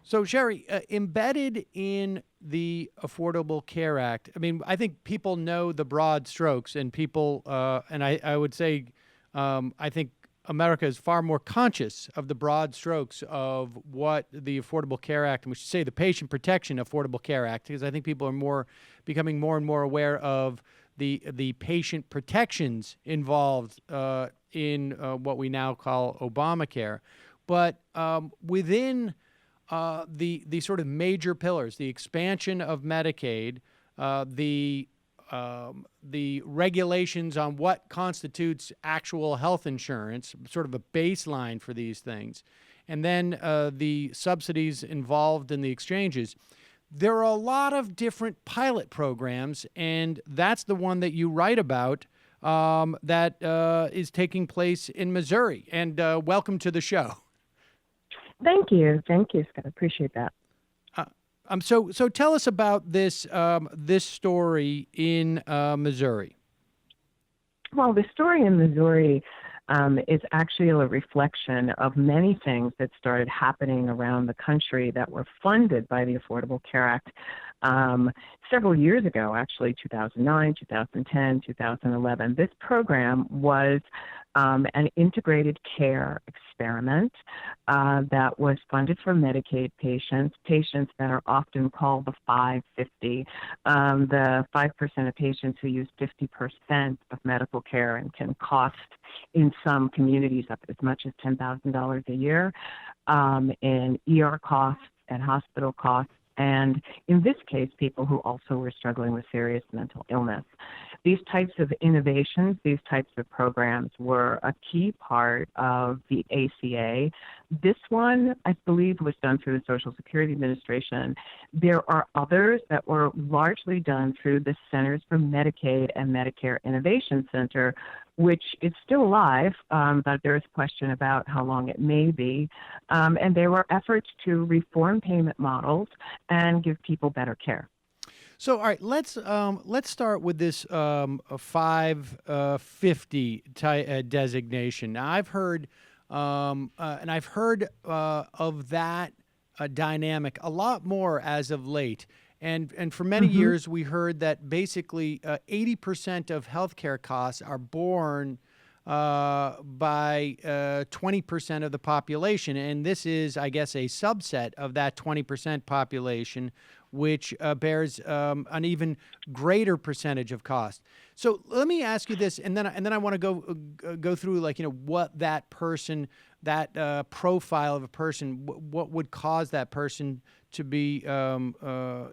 So, Sheree, embedded in the Affordable Care Act, I mean, I think people know the broad strokes, and people, and I would say, I think America is far more conscious of the broad strokes of what the Affordable Care Act, and we should say the Patient Protection Affordable Care Act, because I think people are becoming more and more aware of the patient protections involved in what we now call Obamacare. But within the sort of major pillars, the expansion of Medicaid, the regulations on what constitutes actual health insurance, sort of a baseline for these things, and then the subsidies involved in the exchanges. There are a lot of different pilot programs, and that's the one that you write about that is taking place in Missouri. And welcome to the show. Thank you, Scott. I appreciate that. So tell us about this story in Missouri. Well, the story in Missouri is actually a reflection of many things that started happening around the country that were funded by the Affordable Care Act several years ago, actually 2009, 2010, 2011. This program was an integrated care experiment that was funded for Medicaid patients that are often called the 550, the 5% of patients who use 50% of medical care and can cost in some communities up as much as $10,000 a year in ER costs and hospital costs. And in this case, people who also were struggling with serious mental illness. These types of innovations, these types of programs were a key part of the ACA. This one, I believe, was done through the Social Security Administration. There are others that were largely done through the Centers for Medicaid and Medicare Innovation Center, which is still alive, but there is a question about how long it may be. And there were efforts to reform payment models and give people better care. So, all right, let's start with this 550 designation. Now, I've heard of that dynamic a lot more as of late. And for many years, we heard that basically 80% of healthcare costs are borne by 20% of the population. And this is, I guess, a subset of that 20% population, which bears an even greater percentage of cost. So let me ask you this, and then I want to go through, like, what that person, that profile of a person, what would cause that person to be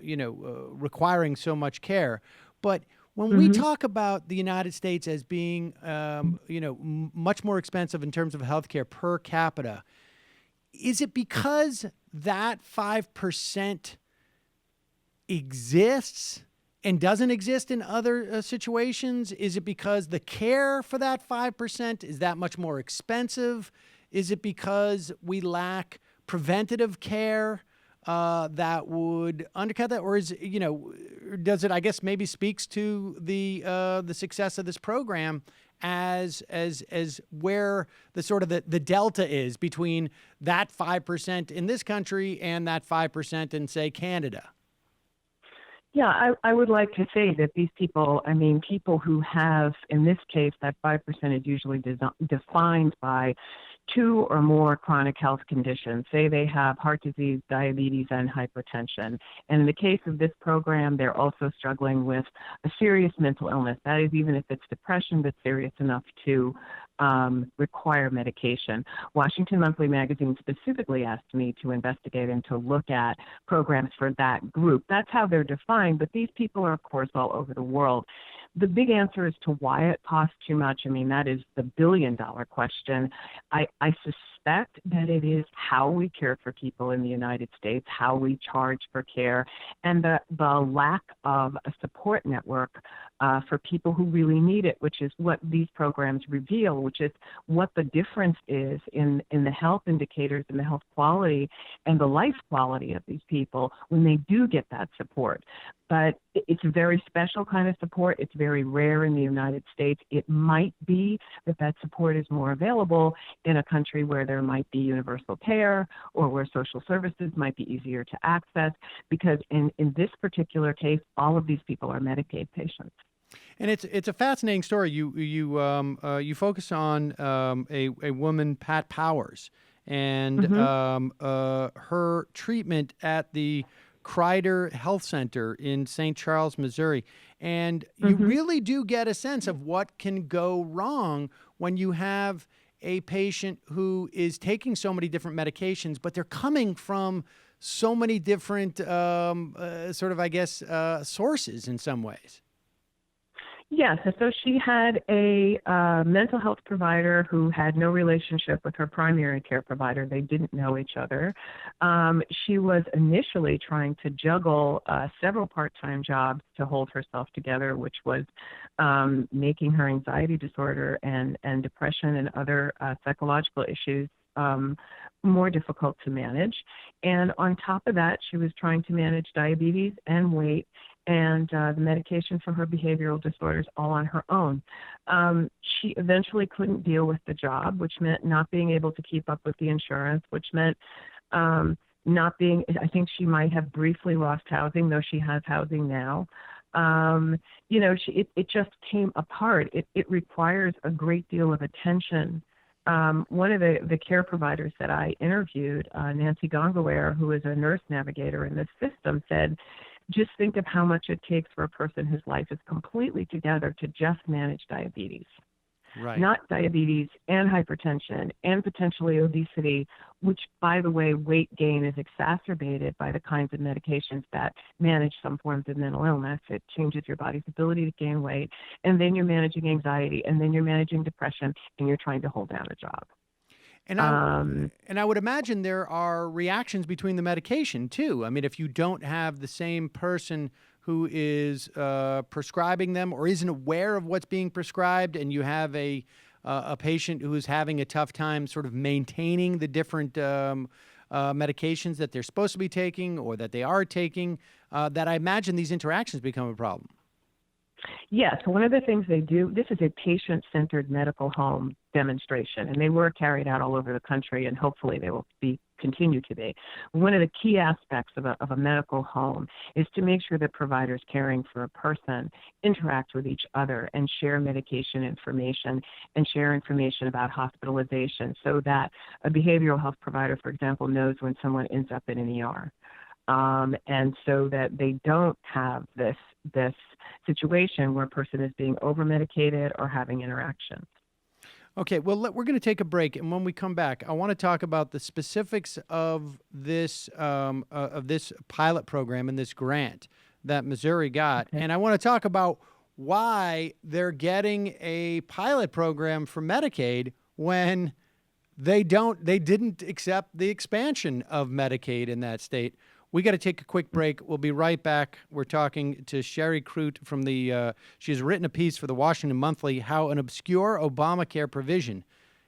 requiring so much care. But when we talk about the United States as being much more expensive in terms of healthcare per capita, is it because that 5% exists and doesn't exist in other situations? Is it because the care for that 5% is that much more expensive? Is it because we lack preventative care that would undercut that? Or is, does it, I guess, maybe speaks to the success of this program as where the sort of the delta is between that 5% in this country and that 5% in, say, Canada? Yeah, I would like to say that these people, people who have, in this case, that 5% is usually defined by 2 or more chronic health conditions. Say they have heart disease, diabetes, and hypertension. And in the case of this program, they're also struggling with a serious mental illness. That is, even if it's depression, but serious enough to require medication. Washington Monthly Magazine specifically asked me to investigate and to look at programs for that group. That's how they're defined, but these people are, of course, all over the world. The big answer as to why it costs too much, that is the billion-dollar question. I suspect that it is how we care for people in the United States, how we charge for care, and the lack of a support network for people who really need it, which is what these programs reveal, which is what the difference is in the health indicators and the health quality and the life quality of these people when they do get that support. But it's a very special kind of support. It's very rare in the United States. It might be that support is more available in a country where there might be universal care or where social services might be easier to access, because in this particular case, all of these people are Medicaid patients. And it's a fascinating story. You focus on a woman, Pat Powers, and her treatment at the Crider Health Center in St. Charles, Missouri. And you really do get a sense of what can go wrong when you have a patient who is taking so many different medications, but they're coming from so many different sources in some ways. Yes, so she had a mental health provider who had no relationship with her primary care provider. They didn't know each other. She was initially trying to juggle several part-time jobs to hold herself together, which was making her anxiety disorder and depression and other psychological issues more difficult to manage. And on top of that, she was trying to manage diabetes and weight and the medication for her behavioral disorders all on her own. She eventually couldn't deal with the job, which meant not being able to keep up with the insurance, which meant not being, I think she might have briefly lost housing, though she has housing now. It just came apart. It requires a great deal of attention. One of the care providers that I interviewed, Nancy Gongaware, who is a nurse navigator in this system, said, just think of how much it takes for a person whose life is completely together to just manage diabetes. Right. Not diabetes and hypertension and potentially obesity, which, by the way, weight gain is exacerbated by the kinds of medications that manage some forms of mental illness. It changes your body's ability to gain weight, and then you're managing anxiety, and then you're managing depression, and you're trying to hold down a job. And I would imagine there are reactions between the medication, too. I mean, if you don't have the same person who is prescribing them or isn't aware of what's being prescribed, and you have a patient who is having a tough time sort of maintaining the different medications that they're supposed to be taking or that they are taking, that I imagine these interactions become a problem. Yes, one of the things they do, this is a patient-centered medical home demonstration, and they were carried out all over the country, and hopefully they will continue to be. One of the key aspects of a medical home is to make sure that providers caring for a person interact with each other and share medication information and share information about hospitalization, so that a behavioral health provider, for example, knows when someone ends up in an ER. And so that they don't have this situation where a person is being over-medicated or having interactions. Okay, well, we're going to take a break, and when we come back, I want to talk about the specifics of this pilot program and this grant that Missouri got, and I want to talk about why they're getting a pilot program for Medicaid when they didn't accept the expansion of Medicaid in that state. We got to take a quick break. We'll be right back. We're talking to Sheree Crute from she's written a piece for the Washington Monthly, how an obscure Obamacare provision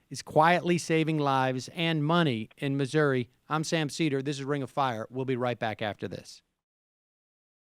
is quietly saving lives and money in Missouri. I'm Sam Seder. This is Ring of Fire. We'll be right back after this.